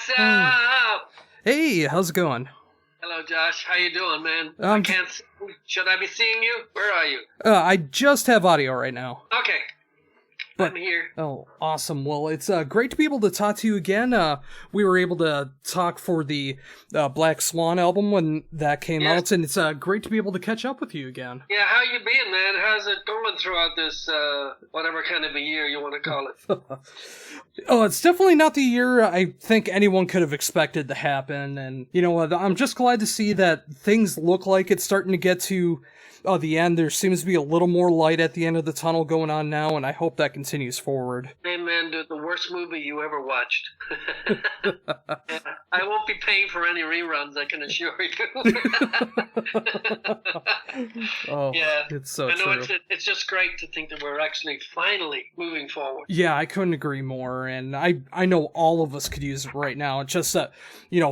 What's up? Hey, how's it going? Hello, Josh. How you doing, man? I Um, can't see. Should I be seeing you? Where are you? I just have audio right now. Okay, But I'm here. oh, awesome. Well, it's great to be able to talk to you again. We were able to talk for the Black Swan album when that came Yes. out, and it's great to be able to catch up with you again. Yeah, how you been, man? How's it going throughout this, whatever kind of a year you want to call it? Oh, it's definitely not the year I think anyone could have expected to happen, and you know what? I'm just glad to see that things look like it's starting to get to the end. There seems to be a little more light at the end of the tunnel going on now, and I hope that continues forward. Hey, man, the worst movie you ever watched. Yeah, I won't be paying for any reruns, I can assure you. Oh, Yeah, it's so I know true. it's just great to think that we're actually finally moving forward. Yeah, I couldn't agree more, and I know all of us could use it right now. It's just that,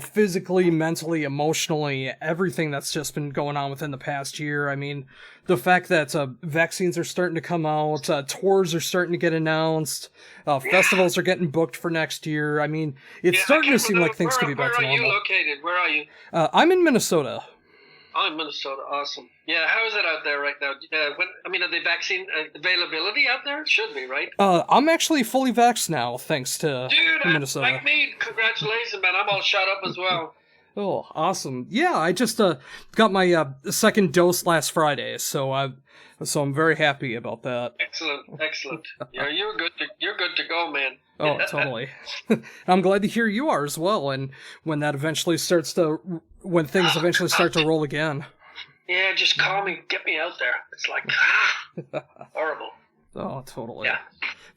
physically, mentally, emotionally, everything that's just been going on within the past year. I mean, the fact that vaccines are starting to come out, tours are starting to get announced, festivals are getting booked for next year. I mean, it's Yeah, I starting to can't seem believe- like things could be back to Where are you normal. located? Where are you? I'm in Minnesota. Oh, in Minnesota. Awesome. Yeah, how is it out there right now? Are the vaccine availability out there? It should be, right? I'm actually fully vaxxed now, thanks to Dude, Minnesota. like me, congratulations, man. I'm all shut up as well. Oh, awesome. Yeah, I just got my second dose last Friday, so I'm very happy about that. Excellent. Yeah, you're good to go, man. Oh, totally. I'm glad to hear you are as well, and when things eventually start to roll again. Yeah, just call me, get me out there. It's like horrible. Oh, totally. Yeah.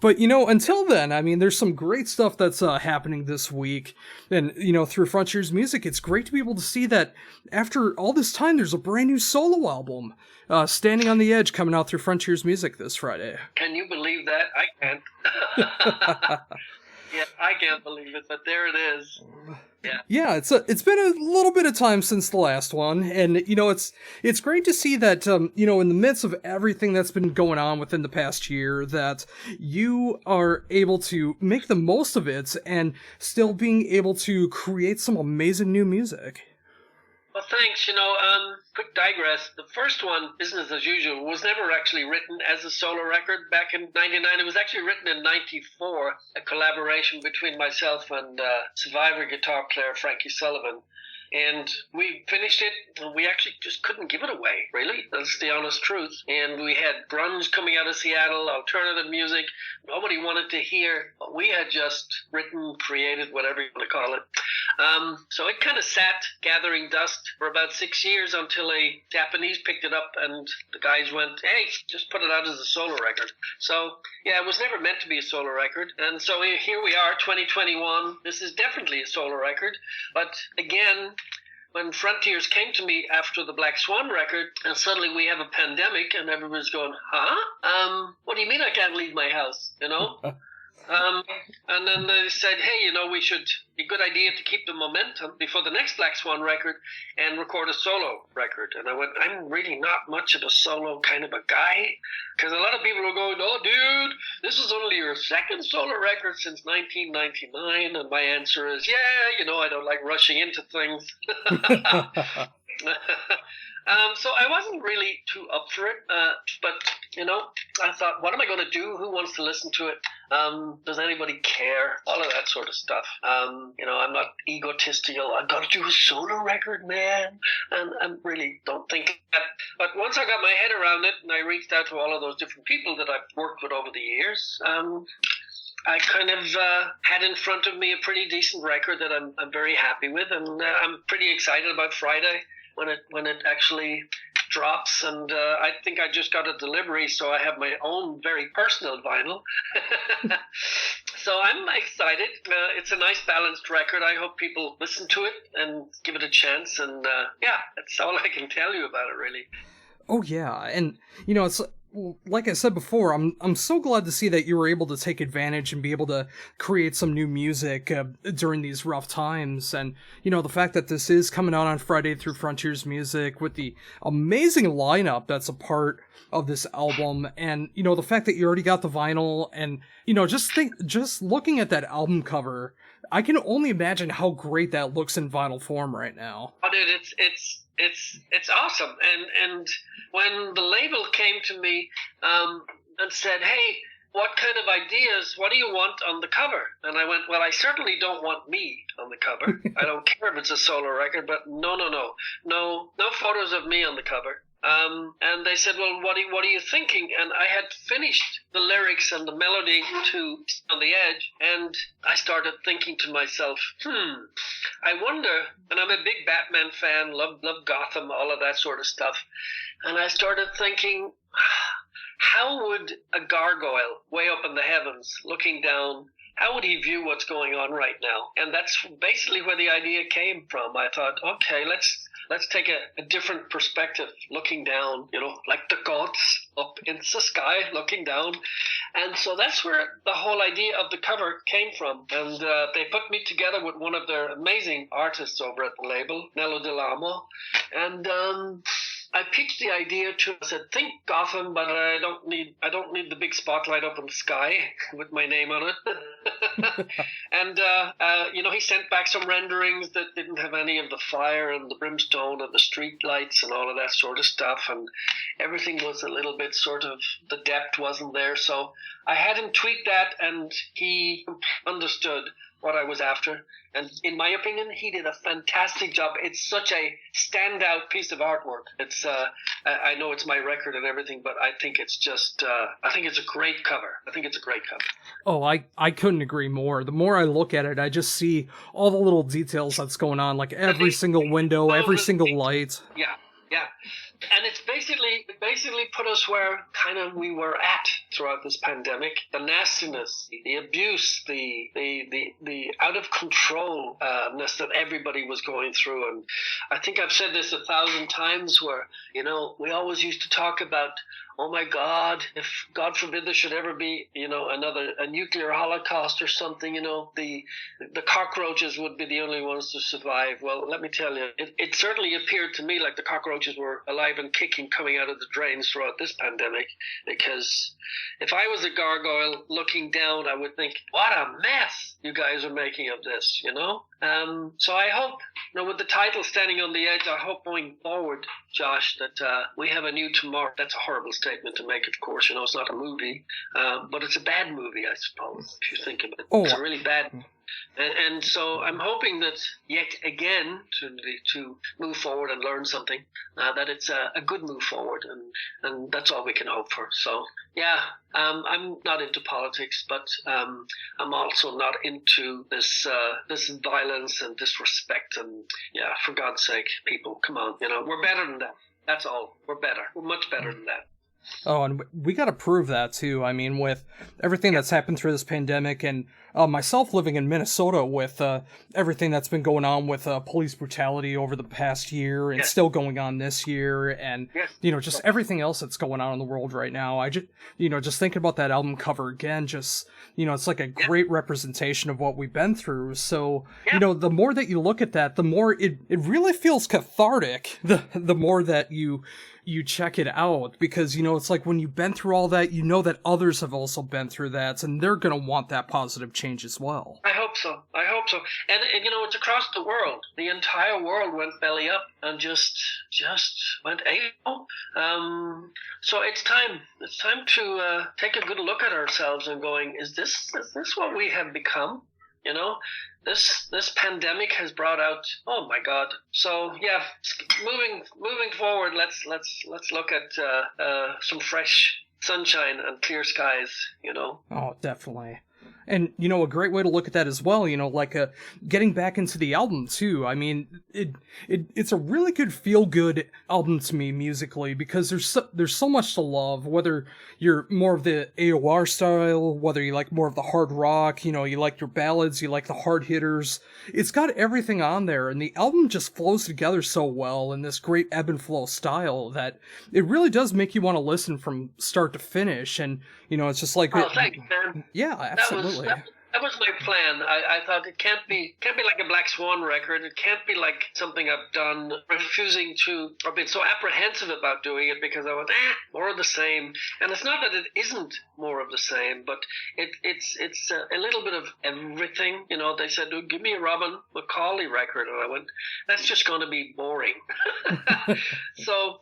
But, until then, I mean, there's some great stuff that's happening this week. And, through Frontiers Music, it's great to be able to see that after all this time, there's a brand new solo album, Standing on the Edge, coming out through Frontiers Music this Friday. Can you believe that? I can't. Yeah, I can't believe it, but there it is. Yeah, it's been a little bit of time since the last one, and it's great to see that in the midst of everything that's been going on within the past year, that you are able to make the most of it and still being able to create some amazing new music. Well, thanks. Quick digress. The first one, Business as Usual, was never actually written as a solo record back in '99. It was actually written in '94, a collaboration between myself and Survivor guitar player Frankie Sullivan. And we finished it, and we actually just couldn't give it away, really. That's the honest truth. And we had grunge coming out of Seattle, alternative music. Nobody wanted to hear what we had just written, created, whatever you want to call it. So it kind of sat gathering dust for about 6 years until a Japanese picked it up, and the guys went, hey, just put it out as a solo record. So, yeah, it was never meant to be a solo record. And so here we are, 2021. This is definitely a solo record. But again, when Frontiers came to me after the Black Swan record, and suddenly we have a pandemic, and everyone's going, huh? What do you mean I can't leave my house, And then they said, hey, we should be a good idea to keep the momentum before the next Black Swan record and record a solo record. And I went, I'm really not much of a solo kind of a guy, because a lot of people are going, oh, dude, this is only your second solo record since 1999. And my answer is, yeah, I don't like rushing into things. So I wasn't really too up for it, but, I thought, what am I going to do? Who wants to listen to it? Does anybody care? All of that sort of stuff. I'm not egotistical. I've got to do a solo record, man. And I really don't think that. But once I got my head around it and I reached out to all of those different people that I've worked with over the years, I kind of had in front of me a pretty decent record that I'm very happy with. And I'm pretty excited about Friday when it actually drops, and I think I just got a delivery, so I have my own very personal vinyl. So I'm excited. It's a nice balanced record. I hope people listen to it and give it a chance, and that's all I can tell you about it, really. Oh yeah, and it's like I said before, I'm so glad to see that you were able to take advantage and be able to create some new music during these rough times. And, the fact that this is coming out on Friday through Frontiers Music with the amazing lineup that's a part of this album. And, the fact that you already got the vinyl and, just looking at that album cover, I can only imagine how great that looks in vinyl form right now. Oh, dude, it's awesome. And when the label came to me and said, "Hey, what kind of ideas? What do you want on the cover?" And I went, "Well, I certainly don't want me on the cover. I don't care if it's a solo record, but no photos of me on the cover." And they said, "Well, what are you thinking?" And I had finished the lyrics and the melody to On the Edge, and I started thinking to myself, I wonder, and I'm a big Batman fan, love Gotham, all of that sort of stuff. And I started thinking, how would a gargoyle way up in the heavens looking down, how would he view what's going on right now? And that's basically where the idea came from. I thought, okay, let's take a different perspective, looking down, like the gods up in the sky looking down. And so that's where the whole idea of the cover came from. And they put me together with one of their amazing artists over at the label, Nello Delamo. And I pitched the idea to him. I said, think Gotham, but I don't need the big spotlight up in the sky with my name on it. And he sent back some renderings that didn't have any of the fire and the brimstone and the street lights and all of that sort of stuff, and everything was a little bit sort of, the depth wasn't there. So I had him tweak that, and he understood what I was after. And in my opinion, he did a fantastic job. It's such a standout piece of artwork. It's I know it's my record and everything, but I think it's just I think it's a great cover. Oh, I couldn't agree more. The more I look at it, I just see all the little details that's going on, like every single window, every single light. Yeah. And it basically put us where kind of we were at throughout this pandemic. The nastiness, the abuse, the out of controlness that everybody was going through. And I think I've said this 1,000 times where, we always used to talk about, oh my God, if God forbid there should ever be, a nuclear holocaust or something, the cockroaches would be the only ones to survive. Well, let me tell you, it certainly appeared to me like the cockroaches were alive and kicking coming out of the drains throughout this pandemic, because if I was a gargoyle looking down, I would think, what a mess you guys are making of this, So I hope, with the title Standing on the Edge, I hope going forward, Josh, that we have a new tomorrow. That's a horrible statement to make, of course. It's not a movie, but it's a bad movie, I suppose, if you think of it. It's a really bad movie. And so I'm hoping that yet again to move forward and learn something, that it's a good move forward, and that's all we can hope for. So yeah, I'm not into politics, but I'm also not into this violence and disrespect. And yeah, for God's sake, people, come on, we're better than that. That's all. We're better. We're much better than that. Oh, and we got to prove that too. I mean, with everything that's happened through this pandemic, and myself living in Minnesota with everything that's been going on with police brutality over the past year and still going on this year, and just everything else that's going on in the world right now. I just thinking about that album cover again, just it's like a great representation of what we've been through. So the more that you look at that, the more it really feels cathartic. The more that you check it out, because it's like when you've been through all that, that others have also been through that, and they're gonna want that positive change as well. I hope so. And it's across the world. The entire world went belly up and just went AO. So it's time to take a good look at ourselves and going, is this what we have become? This pandemic has brought out, oh my God. So yeah, moving forward, let's look at some fresh sunshine and clear skies. Oh, definitely. And, a great way to look at that as well, like getting back into the album too. I mean, it's a really good feel-good album to me musically, because there's so much to love, whether you're more of the AOR style, whether you like more of the hard rock, you like your ballads, you like the hard hitters. It's got everything on there, and the album just flows together so well in this great ebb and flow style that it really does make you want to listen from start to finish. And, it's just like... Oh, thanks, man. Yeah, absolutely. That was my plan. I thought it can't be like a Black Swan record. It can't be like something I've done, refusing to, or been so apprehensive about doing it because I went, more of the same. And it's not that it isn't more of the same, but it's a little bit of everything. You know, they said, oh, give me a Robin McAuley record, and I went, that's just going to be boring. So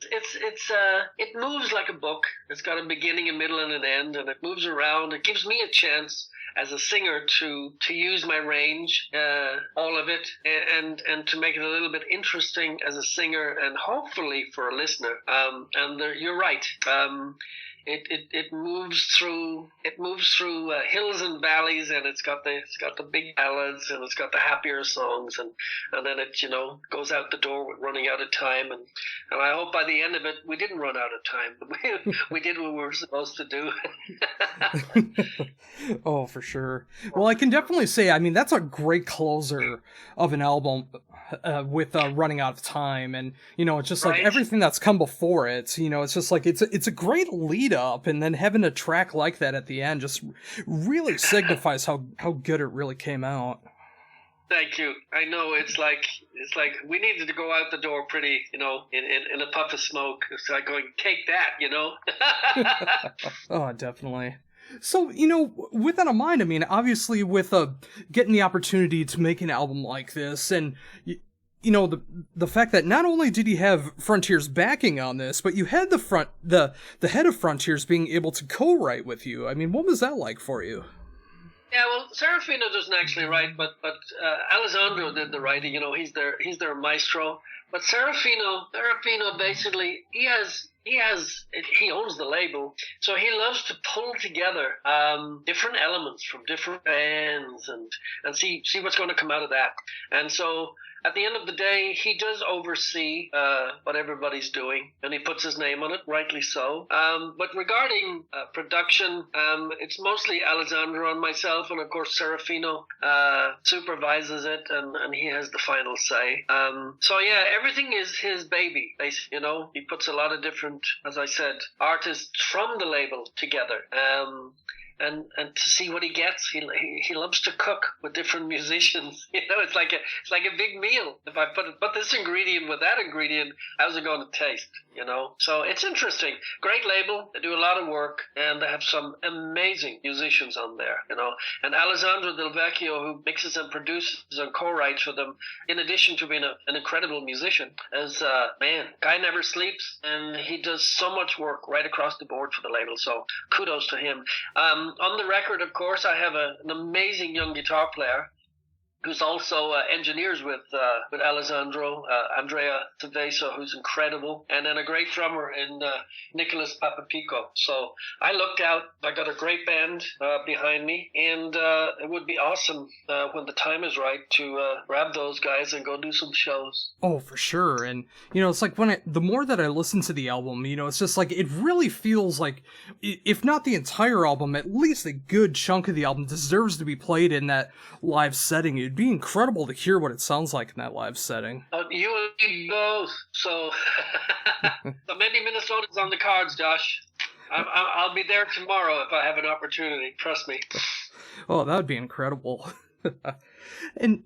it moves like a book. It's got a beginning, a middle, and an end, and it moves around. It gives me a chance as a singer to use my range, all of it, and to make it a little bit interesting as a singer, and hopefully for a listener. You're right. It moves through hills and valleys, and it's got the big ballads, and it's got the happier songs, and then it goes out the door with Running Out of Time, and I hope by the end of it we didn't run out of time. We did what we were supposed to do. Oh, for sure. Well, I can definitely say, I mean, that's a great closer of an album. With Running Out of Time, and it's just like everything that's come before it, it's just like it's a great lead up, and then having a track like that at the end just really signifies how good it really came out. Thank you. I know it's like we needed to go out the door pretty, in a puff of smoke. It's like going, take that, Oh, definitely. So, with that in mind, I mean, obviously with getting the opportunity to make an album like this, and, the fact that not only did you have Frontiers backing on this, but you had the head of Frontiers being able to co-write with you. I mean, what was that like for you? Yeah, well, Serafino doesn't actually write, but Alessandro did the writing. He's their maestro. But Serafino basically he owns the label, so he loves to pull together different elements from different bands and see what's going to come out of that. And so at the end of the day, he does oversee what everybody's doing, and he puts his name on it, rightly so. But regarding production, it's mostly Alessandro and myself, and of course Serafino supervises it, and he has the final say. So yeah, everything is his baby, basically. He puts a lot of different, as I said, artists from the label together. And to see what he gets, he loves to cook with different musicians. It's like a big meal. If I put this ingredient with that ingredient, how's it going to taste? So it's interesting. Great label. They do a lot of work, and they have some amazing musicians on there. And Alessandro Del Vecchio, who mixes and produces and co-writes for them, in addition to being an incredible musician, is guy never sleeps, and he does so much work right across the board for the label. So kudos to him. On the record, of course, I have an amazing young guitar player who's also engineers with Alessandro, Andrea Taveso, who's incredible, and then a great drummer in Nicholas Papapico. So I looked out, I got a great band behind me, and it would be awesome when the time is right to grab those guys and go do some shows. Oh, for sure. And, it's like the more that I listen to the album, it's just like, it really feels like, if not the entire album, at least a good chunk of the album deserves to be played in that live setting. It'd be incredible to hear what it sounds like in that live setting. You and me both. So maybe Minnesota's on the cards, Josh. I'll be there tomorrow if I have an opportunity. Trust me. Oh, that would be incredible. And,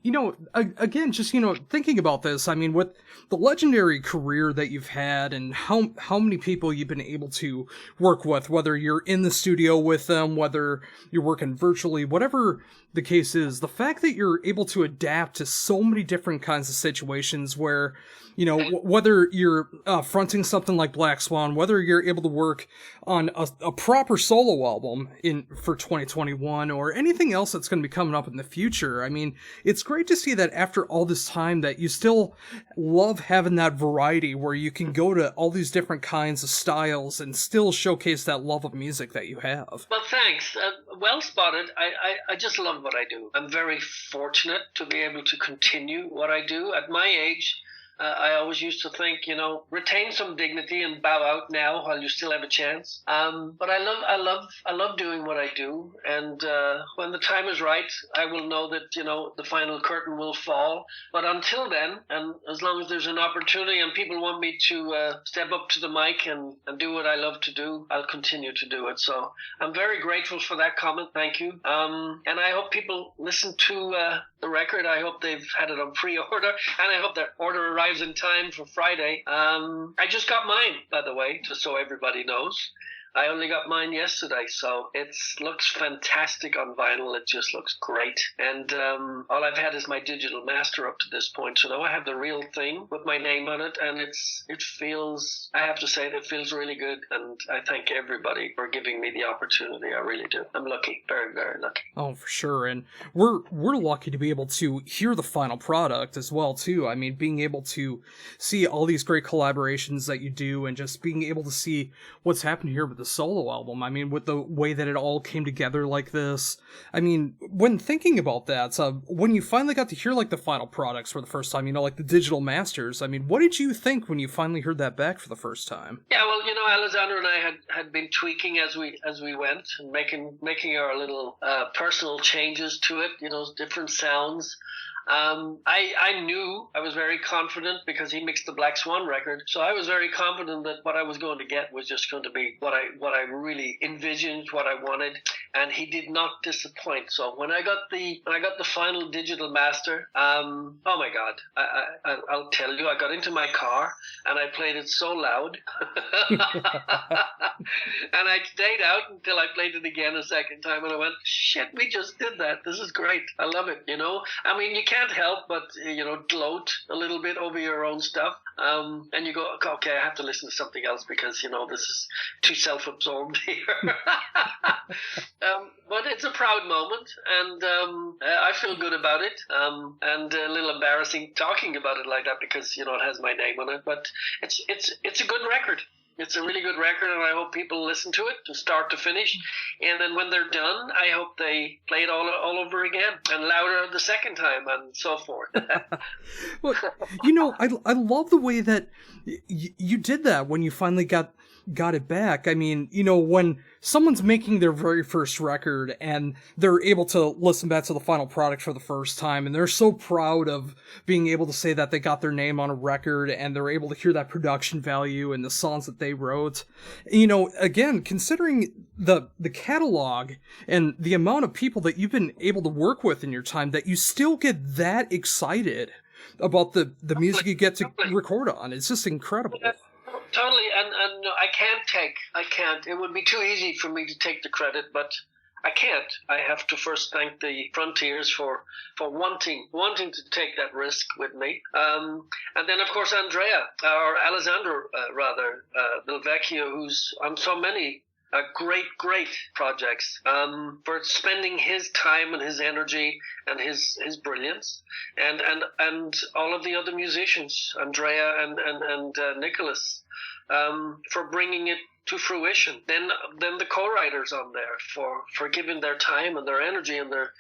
again, just, thinking about this, I mean, with the legendary career that you've had and how many people you've been able to work with, whether you're in the studio with them, whether you're working virtually, whatever the case is, the fact that you're able to adapt to so many different kinds of situations where, whether you're fronting something like Black Swan, whether you're able to work on a proper solo album for 2021 or anything else that's going to be coming up in the future. I mean, it's great to see that after all this time that you still love having that variety where you can go to all these different kinds of styles and still showcase that love of music that you have. Well, thanks. Well spotted. I just love what I do. I'm very fortunate to be able to continue what I do. At my age, I always used to think, retain some dignity and bow out now while you still have a chance. But I love doing what I do, and when the time is right, I will know that the final curtain will fall. But until then, and as long as there's an opportunity and people want me to step up to the mic and do what I love to do, I'll continue to do it. So I'm very grateful for that comment. Thank you. And I hope people listen to the record. I hope they've had it on pre-order, and I hope that order arrives in time for Friday. I just got mine, by the way, just so everybody knows. I only got mine yesterday, so it looks fantastic on vinyl. It just looks great. And all I've had is my digital master up to this point. So now I have the real thing with my name on it, and it feels, I have to say, it feels really good. And I thank everybody for giving me the opportunity. I really do. I'm lucky, very, very lucky. Oh, for sure. And we're lucky to be able to hear the final product as well, too. I mean, being able to see all these great collaborations that you do, and just being able to see what's happened here with the solo album. I mean, with the way that it all came together like this. I mean, when thinking about that, when you finally got to hear like the final products for the first time, like the digital masters, I mean, what did you think when you finally heard that back for the first time? Yeah, well, Alessandro and I had been tweaking as we went, and making our little personal changes to it, different sounds. I knew, I was very confident because he mixed the Black Swan record, so I was very confident that what I was going to get was just going to be what I really envisioned, what I wanted, and he did not disappoint. So when I got the final digital master, oh my God, I'll tell you, I got into my car and I played it so loud, and I stayed out until I played it again a second time, and I went, shit, we just did that. This is great. I love it. I mean, you can't help but gloat a little bit over your own stuff, and you go, okay, I have to listen to something else because this is too self-absorbed here. But it's a proud moment, and I feel good about it, and a little embarrassing talking about it like that because it has my name on it, but it's a good record. It's a really good record, and I hope people listen to it from start to finish. And then when they're done, I hope they play it all over again and louder the second time and so forth. Well, I love the way that you did that when you finally got it back. I mean, when someone's making their very first record and they're able to listen back to the final product for the first time, and they're so proud of being able to say that they got their name on a record, and they're able to hear that production value and the songs that they wrote. Again, considering the catalog and the amount of people that you've been able to work with in your time, that you still get that excited about the music you get to record on. It's just incredible. Totally, and I can't. It would be too easy for me to take the credit, but I can't. I have to first thank the Frontiers for wanting to take that risk with me. And then, of course, Alessandro Belvecchio, who's on so many great projects, for spending his time and his energy and his brilliance, and all of the other musicians, Andrea and Nicholas, for bringing it to fruition. Then the co-writers on there for giving their time and their energy and their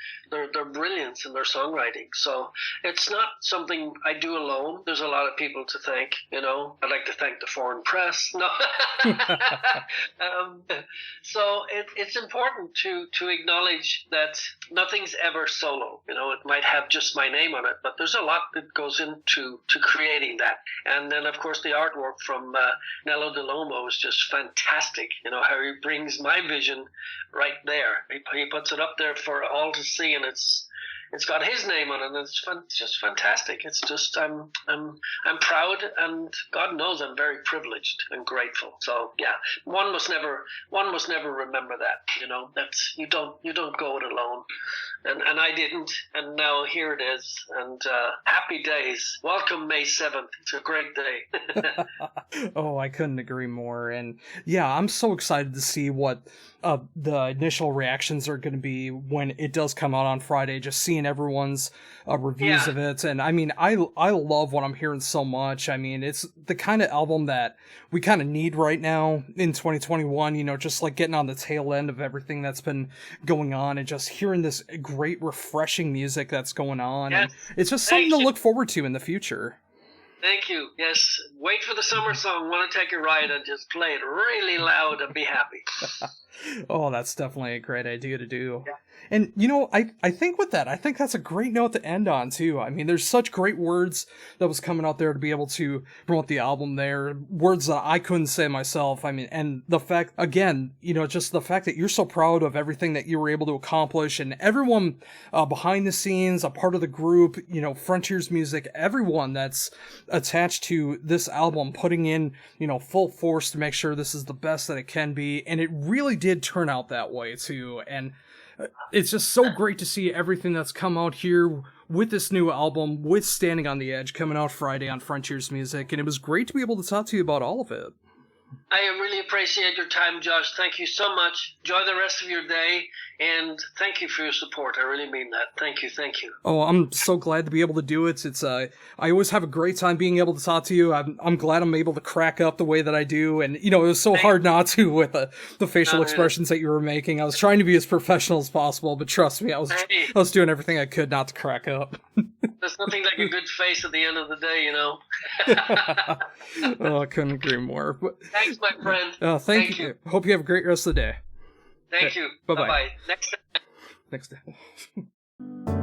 brilliance in their songwriting. So it's not something I do alone. There's a lot of people to thank. I'd like to thank the foreign press. No. So it's important to acknowledge that nothing's ever solo. It might have just my name on it, but there's a lot that goes into creating that. And then, of course, the artwork from Nello Delomo is just fantastic. How he brings my vision right there. He puts it up there for all to see, and it's got his name on it, and it's just fantastic. It's just I'm proud, and God knows I'm very privileged and grateful. So yeah, one must never remember that. That's you don't go it alone, and I didn't, and now here it is, and happy days. Welcome May 7th. It's a great day. Oh, I couldn't agree more, and yeah, I'm so excited to see what the initial reactions are going to be when it does come out on Friday. Just seeing everyone's reviews of it, and I mean, I love what I'm hearing so much. I mean, it's the kind of album that we kind of need right now in 2021. Just like getting on the tail end of everything that's been going on, and just hearing this great, refreshing music that's going on. Yes. And it's just something to look forward to in the future. Thank you. Yes, wait for the summer song, Want to Take a Ride, and just play it really loud and be happy. Oh, that's definitely a great idea to do. Yeah. And, you know, I think with that, I think that's a great note to end on, too. I mean, there's such great words that was coming out there to be able to promote the album there. Words that I couldn't say myself. I mean, and the fact, again, you know, just the fact that you're so proud of everything that you were able to accomplish, and everyone behind the scenes, a part of the group, you know, Frontiers Music, everyone that's attached to this album, putting in, you know, full force to make sure this is the best that it can be. And it really did turn out that way, too. And it's just so great to see everything that's come out here with this new album, with Standing on the Edge, coming out Friday on Frontiers Music, and it was great to be able to talk to you about all of it. I really appreciate your time, Josh. Thank you so much. Enjoy the rest of your day, and thank you for your support. I really mean that. Thank you, thank you. Oh, I'm so glad to be able to do it. It's I always have a great time being able to talk to you. I'm glad I'm able to crack up the way that I do, and you know, it was so hard not to with the facial expressions that you were making. I was trying to be as professional as possible, but trust me, I was doing everything I could not to crack up. There's nothing like a good face at the end of the day, you know. Oh, I couldn't agree more. But, thanks, my friend. Thank you. Hope you have a great rest of the day. Thank you. Bye-bye. Bye-bye. Next time.